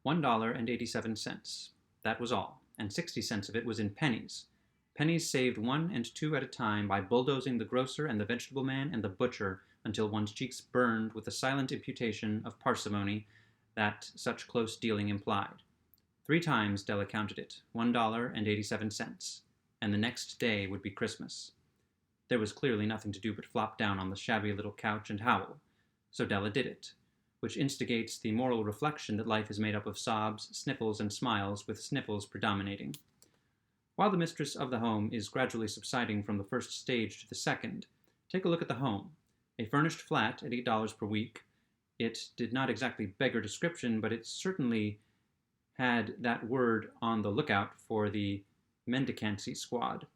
$1.87. That was all, and 60 cents of it was in pennies. Pennies saved 1 and 2 at a time by bulldozing the grocer and the vegetable man and the butcher until one's cheeks burned with the silent imputation of parsimony that such close dealing implied. 3 times Della counted it, $1.87, and the next day would be Christmas. There was clearly nothing to do but flop down on the shabby little couch and howl, so Della did it, which instigates the moral reflection that life is made up of sobs, sniffles, and smiles, with sniffles predominating. While the mistress of the home is gradually subsiding from the first stage to the second, take a look at the home. A furnished flat at $8 per week. It did not exactly beggar description, but it certainly had that word on the lookout for the mendicancy squad.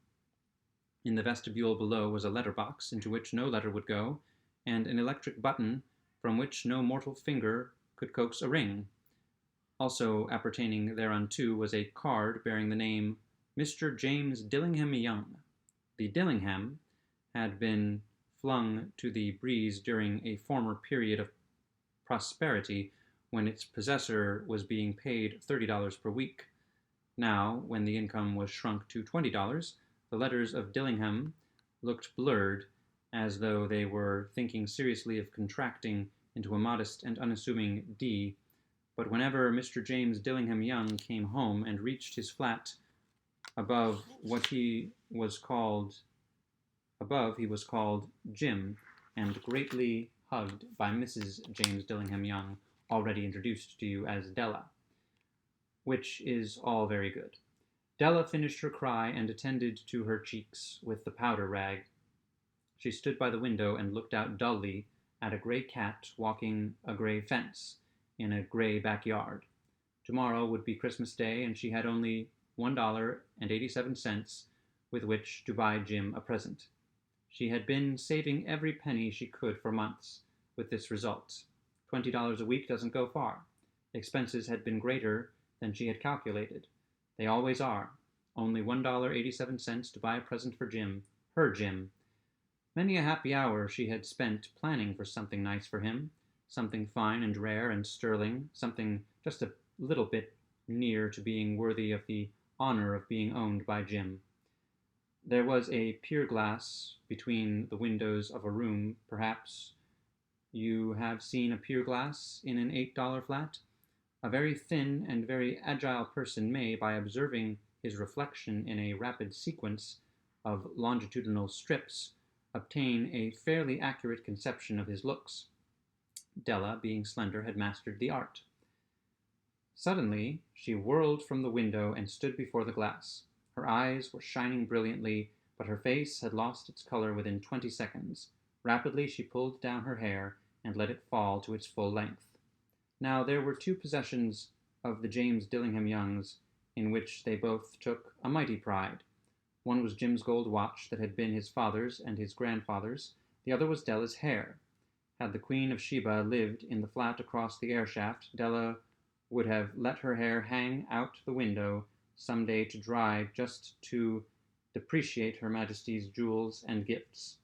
In the vestibule below was a letterbox into which no letter would go, and an electric button from which no mortal finger could coax a ring. Also appertaining thereunto was a card bearing the name Mr. James Dillingham Young. The Dillingham had been flung to the breeze during a former period of prosperity when its possessor was being paid $30 per week. Now, when the income was shrunk to $20, the letters of Dillingham looked blurred, as though they were thinking seriously of contracting into a modest and unassuming D. But whenever Mr. James Dillingham Young came home and reached his flat he was called Jim, and greatly hugged by Mrs. James Dillingham Young, already introduced to you as Della, which is all very good. Della finished her cry and attended to her cheeks with the powder rag. She stood by the window and looked out dully at a gray cat walking a gray fence in a gray backyard. Tomorrow would be Christmas Day, and she had only $1.87 with which to buy Jim a present. She had been saving every penny she could for months, with this result. $20 a week doesn't go far. Expenses had been greater than she had calculated. They always are. Only $1.87 to buy a present for Jim, her Jim. Many a happy hour she had spent planning for something nice for him, something fine and rare and sterling, something just a little bit near to being worthy of the honor of being owned by Jim. There was a pier glass between the windows of a room. Perhaps you have seen a pier glass in an $8 flat? A very thin and very agile person may, by observing his reflection in a rapid sequence of longitudinal strips, obtain a fairly accurate conception of his looks. Della, being slender, had mastered the art. Suddenly, she whirled from the window and stood before the glass. Her eyes were shining brilliantly, but her face had lost its color within 20 seconds. Rapidly, she pulled down her hair and let it fall to its full length. Now, there were 2 possessions of the James Dillingham Youngs in which they both took a mighty pride. One was Jim's gold watch that had been his father's and his grandfather's. The other was Della's hair. Had the Queen of Sheba lived in the flat across the air shaft, Della would have let her hair hang out the window some day to dry, just to depreciate Her Majesty's jewels and gifts.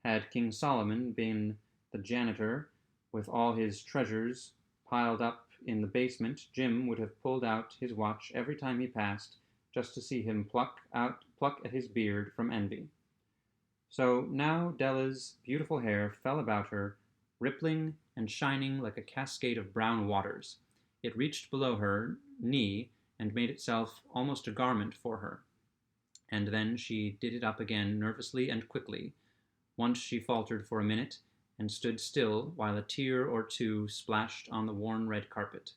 Had King Solomon been the janitor, with all his treasures piled up in the basement, Jim would have pulled out his watch every time he passed, just to see him pluck at his beard from envy. So now Della's beautiful hair fell about her, rippling and shining like a cascade of brown waters. It reached below her knee and made itself almost a garment for her. And then she did it up again nervously and quickly. Once she faltered for a minute and stood still while a tear or two splashed on the worn red carpet.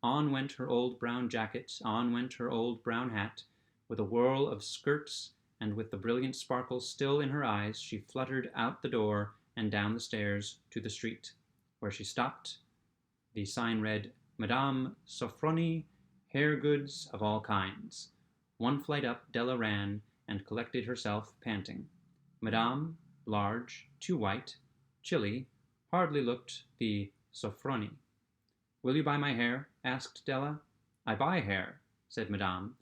On went her old brown jacket, on went her old brown hat. With a whirl of skirts and with the brilliant sparkle still in her eyes, she fluttered out the door and down the stairs to the street, where she stopped. The sign read, Madame Sofronie, hair goods of all kinds. 1 flight up, Della ran and collected herself, panting. Madame, large, too white, chilly, hardly looked the Sofronie. Will you buy my hair? Asked Della. I buy hair, said Madame.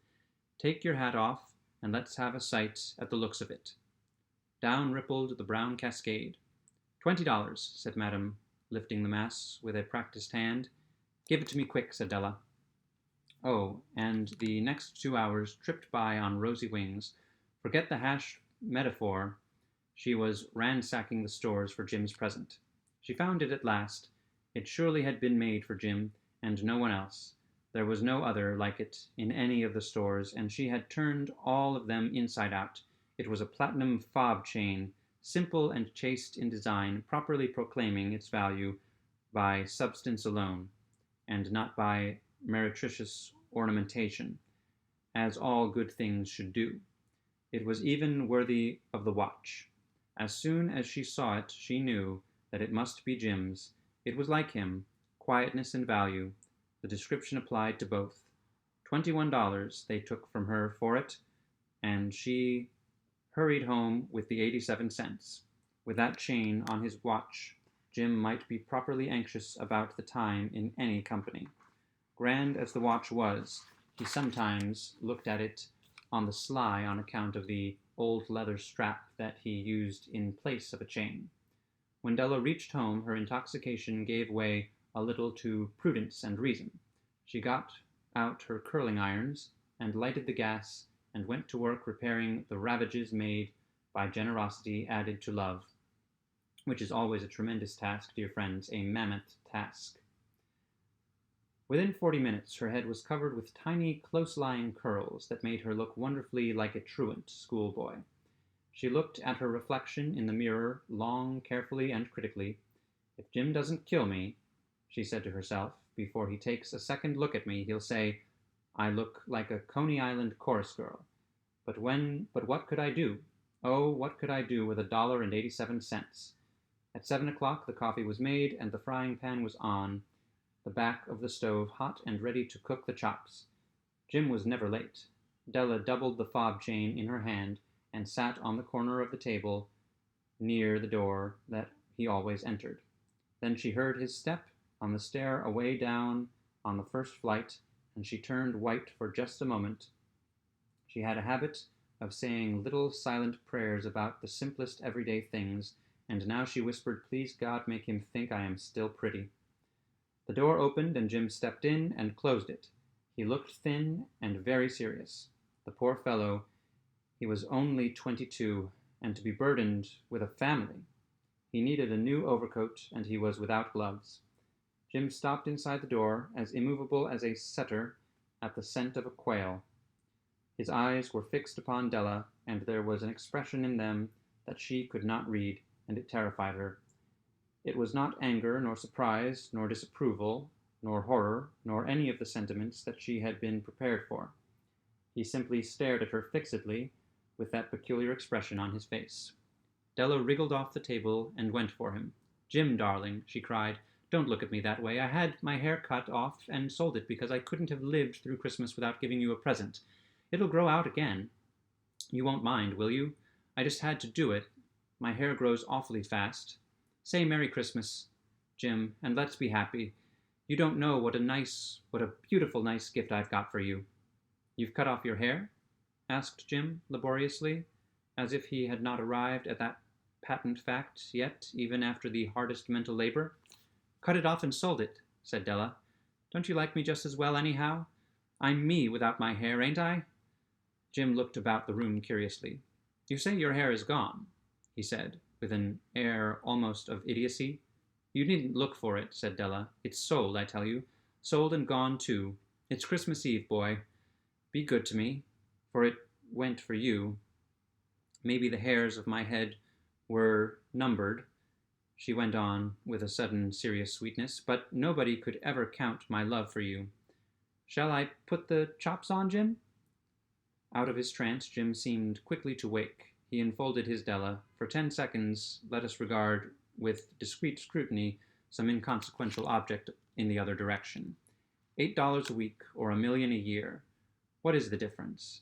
Take your hat off, and let's have a sight at the looks of it. Down rippled the brown cascade. $20, said Madame, lifting the mass with a practised hand. Give it to me quick, said Della. Oh, and the next 2 hours tripped by on rosy wings. Forget the hash metaphor. She was ransacking the stores for Jim's present. She found it at last. It surely had been made for Jim, and no one else. There was no other like it in any of the stores, and she had turned all of them inside out. It was a platinum fob chain, simple and chaste in design, properly proclaiming its value by substance alone, and not by meretricious ornamentation, as all good things should do. It was even worthy of the watch. As soon as she saw it, she knew that it must be Jim's. It was like him, quietness and value. The description applied to both. $21 they took from her for it, and she hurried home with the 87 cents. With that chain on his watch, Jim might be properly anxious about the time in any company. Grand as the watch was, he sometimes looked at it on the sly on account of the old leather strap that he used in place of a chain. When Della reached home, her intoxication gave way a little to prudence and reason. She got out her curling irons and lighted the gas and went to work repairing the ravages made by generosity added to love, which is always a tremendous task, dear friends, a mammoth task. Within 40 minutes, her head was covered with tiny, close-lying curls that made her look wonderfully like a truant schoolboy. She looked at her reflection in the mirror long, carefully, and critically. If Jim doesn't kill me, she said to herself, before he takes a second look at me, he'll say, I look like a Coney Island chorus girl. But what could I do? Oh, what could I do with $1.87? At 7 o'clock the coffee was made, and the frying pan was on the back of the stove, hot and ready to cook the chops. Jim was never late. Della doubled the fob chain in her hand and sat on the corner of the table near the door that he always entered. Then she heard his step on the stair away down on the first flight, and she turned white for just a moment. She had a habit of saying little silent prayers about the simplest everyday things, and now she whispered, Please God, make him think I am still pretty. The door opened and Jim stepped in and closed it. He looked thin and very serious. The poor fellow, he was only 22, and to be burdened with a family. He needed a new overcoat, and he was without gloves. Jim stopped inside the door, as immovable as a setter at the scent of a quail. His eyes were fixed upon Della, and there was an expression in them that she could not read, and it terrified her. It was not anger, nor surprise, nor disapproval, nor horror, nor any of the sentiments that she had been prepared for. He simply stared at her fixedly, with that peculiar expression on his face. Della wriggled off the table and went for him. Jim, darling, she cried, don't look at me that way. I had my hair cut off and sold it because I couldn't have lived through Christmas without giving you a present. It'll grow out again. You won't mind, will you? I just had to do it. My hair grows awfully fast. Say Merry Christmas, Jim, and let's be happy. You don't know what a beautiful nice gift I've got for you. You've cut off your hair? Asked Jim laboriously, as if he had not arrived at that patent fact yet, even after the hardest mental labor. Cut it off and sold it, said Della. Don't you like me just as well, anyhow? I'm me without my hair, ain't I? Jim looked about the room curiously. You say your hair is gone, he said, with an air almost of idiocy. You needn't look for it, said Della. It's sold, I tell you. Sold and gone, too. It's Christmas Eve, boy. Be good to me, for it went for you. Maybe the hairs of my head were numbered, she went on with a sudden serious sweetness, but nobody could ever count my love for you. Shall I put the chops on, Jim? Out of his trance, Jim seemed quickly to wake. He enfolded his Della. For 10 seconds, let us regard with discreet scrutiny some inconsequential object in the other direction. $8 a week or $1,000,000 a year. What is the difference?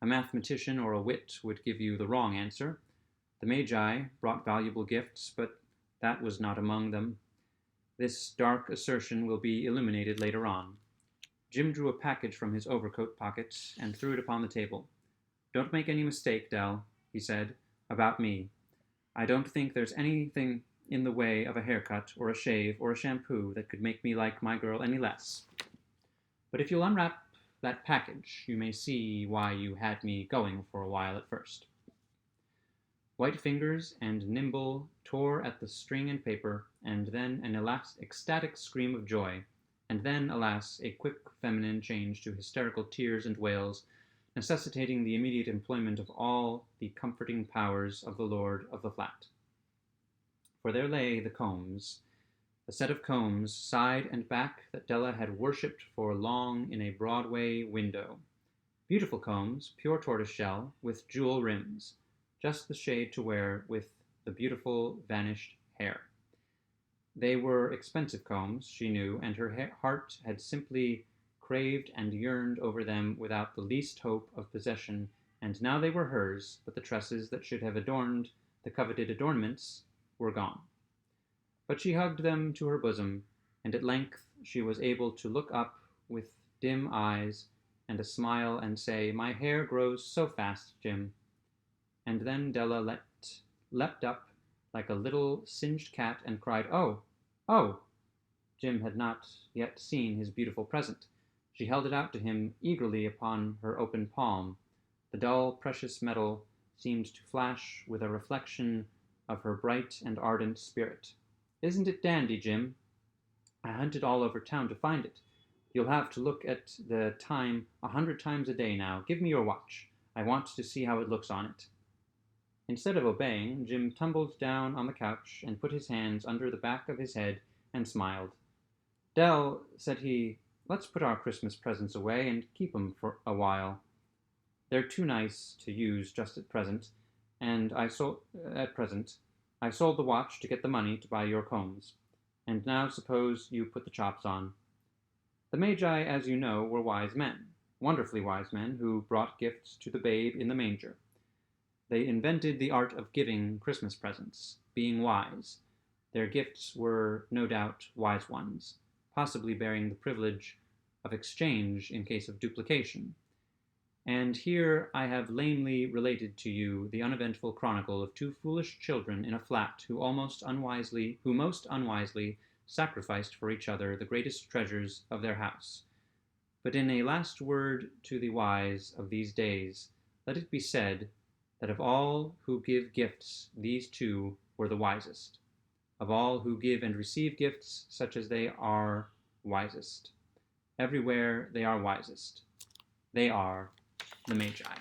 A mathematician or a wit would give you the wrong answer. The Magi brought valuable gifts, but that was not among them. This dark assertion will be illuminated later on. Jim drew a package from his overcoat pocket and threw it upon the table. Don't make any mistake, Dell, he said, about me. I don't think there's anything in the way of a haircut or a shave or a shampoo that could make me like my girl any less. But if you'll unwrap that package. You may see why you had me going for a while at first." White fingers and nimble tore at the string and paper, and then an ecstatic scream of joy, and then, alas, a quick feminine change to hysterical tears and wails, necessitating the immediate employment of all the comforting powers of the lord of the flat. For there lay the combs, a set of combs, side and back, that Della had worshipped for long in a Broadway window. Beautiful combs, pure tortoiseshell, with jewel rims, just the shade to wear with the beautiful vanished hair. They were expensive combs, she knew, and her heart had simply craved and yearned over them without the least hope of possession, and now they were hers, but the tresses that should have adorned the coveted adornments were gone. But she hugged them to her bosom, and at length she was able to look up with dim eyes and a smile and say, "My hair grows so fast, Jim." And then Della leapt up like a little singed cat and cried, "Oh, oh!" Jim had not yet seen his beautiful present. She held it out to him eagerly upon her open palm. The dull, precious metal seemed to flash with a reflection of her bright and ardent spirit. "Isn't it dandy, Jim? I hunted all over town to find it. You'll have to look at the time 100 times a day now. Give me your watch. I want to see how it looks on it." Instead of obeying, Jim tumbled down on the couch and put his hands under the back of his head and smiled. "Dell," said he, "let's put our Christmas presents away and keep 'em for a while. They're too nice to use just at present, and I sold the watch to get the money to buy your combs. And now suppose you put the chops on." The Magi, as you know, were wise men, wonderfully wise men, who brought gifts to the babe in the manger. They invented the art of giving Christmas presents, being wise. Their gifts were, no doubt, wise ones, possibly bearing the privilege of exchange in case of duplication. And here I have lamely related to you the uneventful chronicle of two foolish children in a flat who most unwisely sacrificed for each other the greatest treasures of their house. But in a last word to the wise of these days, let it be said that of all who give gifts, these two were the wisest. Of all who give and receive gifts such as they are wisest. Everywhere they are wisest. They are the Magi.